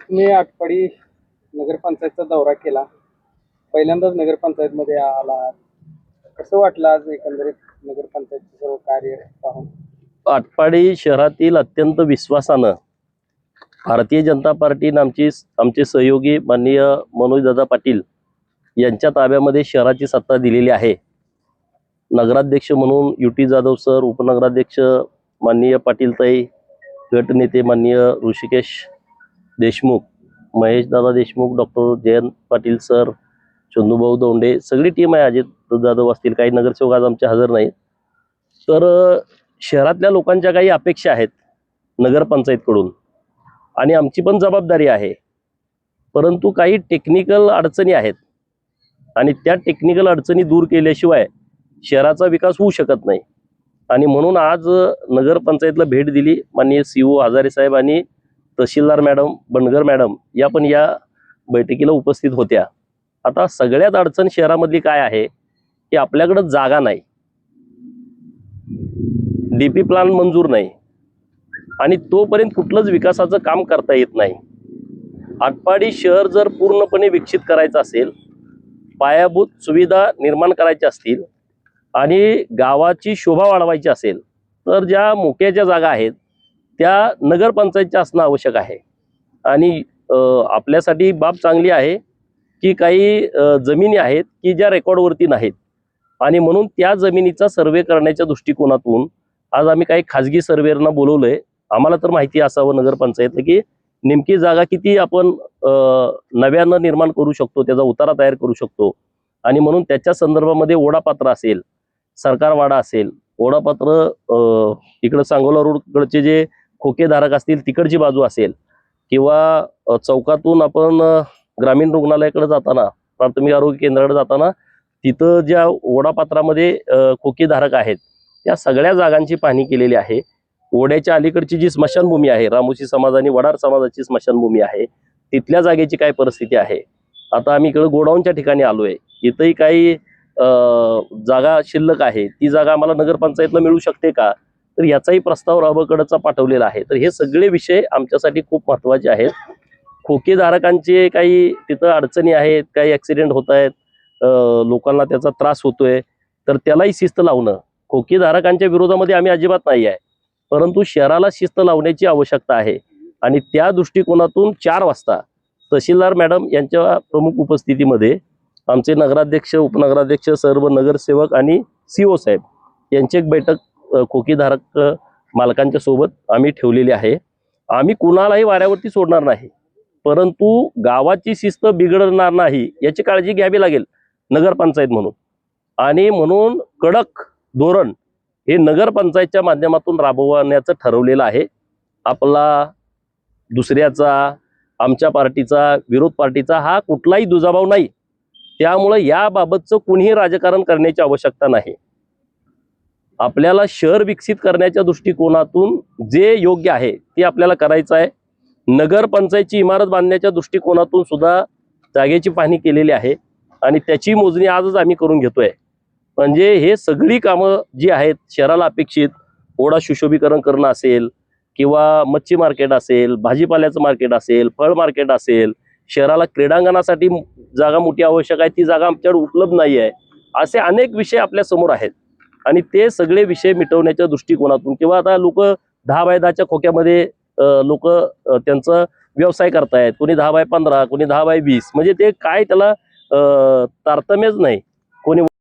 तुम्ही आटपाडी नगरपंचायतचा दौरा केला, पहिल्यांदाच नगरपंचायतमध्ये आला. कसं वाटलं आज एकंदरीत नगरपंचायतचं सर्व कार्य पाहून? आटपाडी शहरातील अत्यंत विश्वासानं भारतीय जनता पार्टीनं आमचे सहयोगी माननीय मनोजदादा पाटील यांच्या ताब्यामध्ये शहराची सत्ता दिलेली आहे. नगराध्यक्ष म्हणून युटी जाधव सर, उपनगराध्यक्ष माननीय पाटीलताई, गटनेते माननीय ऋषिकेश देशमुख, महेशदादा देशमुख, डॉक्टर जयंत पाटील सर, चंदूभाऊ दोंडे, सगळी टीम आहे. अजित जाधव असतील, काही नगरसेवक आज आमचे हजर नाहीत. तर शहरातल्या लोकांच्या काही अपेक्षा आहेत नगरपंचायतकडून आणि आमची पण जबाबदारी आहे. परंतु काही टेक्निकल अडचणी आहेत आणि त्या टेक्निकल अडचणी दूर केल्याशिवाय शहराचा विकास होऊ शकत नाही. आणि म्हणून आज नगरपंचायतला भेट दिली. माननीय CO हजारे साहेब आणि तहसीलदार मॅडम बनगर मॅडम या पण या बैठकीला उपस्थित होत्या. आता सगळ्यात अडचण शहरामधली काय आहे की आपल्याकडे जागा नाही, DP प्लॅन मंजूर नाही आणि तोपर्यंत कुठलंच विकासाचं काम करता येत नाही. आटपाडी शहर जर पूर्णपणे विकसित करायचं असेल, पायाभूत सुविधा निर्माण करायच्या असतील आणि गावाची शोभा वाढवायची असेल तर ज्या मोक्याच्या जागा आहेत त्या नगरपंचायतच्या असणं आवश्यक आहे. आणि आपल्यासाठी बाब चांगली आहे की काही जमिनी आहेत की ज्या रेकॉर्डवरती नाहीत आणि म्हणून त्या जमिनीचा सर्वे करण्याच्या दृष्टिकोनातून आज आम्ही काही खाजगी सर्वेअरना बोलवलंय. आम्हाला तर माहिती असावं नगरपंचायतला की नेमकी जागा किती आपण नव्यानं निर्माण करू शकतो, त्याचा उतारा तयार करू शकतो. आणि म्हणून त्याच्या संदर्भामध्ये ओढापात्र असेल, सरकारवाडा असेल, ओढापात्र इकडं सांगोला रोडकडचे जे खोकेधारक असतील तिकडची बाजू असेल किंवा चौकातून आपण ग्रामीण रुग्णालयाकडे जाताना, प्राथमिक आरोग्य केंद्राकडे जाताना तिथं ज्या ओढापात्रामध्ये खोकेधारक आहेत त्या सगळ्या जागांची पाहणी केलेली आहे. ओढ्याच्या अलीकडची जी स्मशानभूमी आहे, रामोशी समाज आणि वडार समाजाची स्मशानभूमी आहे, तिथल्या जागेची काय परिस्थिती आहे. आता आम्ही इकडे गोडाऊनच्या ठिकाणी आलोय, इथंही काही जागा शिल्लक आहे, ती जागा आम्हाला नगरपंचायतला मिळू शकते का, तर याचाही प्रस्ताव राबकडचा पाठवलेला आहे. तर हे सगळे विषय आमच्यासाठी खूप महत्त्वाचे आहेत. खोकेधारकांचे काही तिथं अडचणी आहेत, काही ॲक्सिडेंट होत आहेत, लोकांना त्याचा त्रास होतोय, तर त्यालाही शिस्त लावणं. खोकेधारकांच्या विरोधामध्ये आम्ही अजिबात नाही आहे, परंतु शहराला शिस्त लावण्याची आवश्यकता आहे. आणि त्या दृष्टिकोनातून 4 वाजता तहसीलदार मॅडम यांच्या प्रमुख उपस्थितीमध्ये आमचे नगराध्यक्ष, उपनगराध्यक्ष, सर्व नगरसेवक आणि CO साहेब यांची एक बैठक खोकेधारक मालकांच्या सोबत आम्ही ठेवलेली आहे. आम्ही कुणालाही वाऱ्यावरती सोडणार नाही, परंतु गावाची शिस्त बिघडणार नाही याची काळजी घ्यावी लागेल नगरपंचायत म्हणून. आणि म्हणून कडक धोरण हे नगरपंचायतच्या माध्यमातून राबवण्याचं ठरवलेलं आहे. आपला दुसऱ्याचा, आमच्या पार्टीचा, विरोध पार्टीचा हा कुठलाही दुजाभाव नाही. त्यामुळे याबाबतचं कुणीही राजकारण करण्याची आवश्यकता नाही. आपल्याला शहर विकसित करण्याच्या दृष्टिकोनातून जे योग्य आहे ते आपल्याला करायचं आहे. नगरपंचायतची इमारत बांधण्याच्या दृष्टिकोनातून सुद्धा जागेची पाहणी केलेली आहे आणि त्याची मोजणी आजच आम्ही करून घेतोय. म्हणजे हे सगळी कामं जी आहेत शहराला अपेक्षित, ओढा सुशोभीकरण करणं असेल किंवा मच्छी मार्केट असेल, भाजीपाल्याचं मार्केट असेल, फळ मार्केट असेल, शहराला क्रीडांगणासाठी जागा मोठी आवश्यक आहे, ती जागा आमच्याकडे उपलब्ध नाही आहे, असे अनेक विषय आपल्या समोर आहेत. आणि ते सगळे विषय मिटवण्याच्या दृष्टिकोनातून किंवा आता लोक 10 बाय 10च्या खोक्यामध्ये लोक त्यांचा व्यवसाय करतायत, कोणी 10 बाय 15, कोणी 10 बाय 20, म्हणजे ते काय त्याला तारतम्यच नाही. कोणी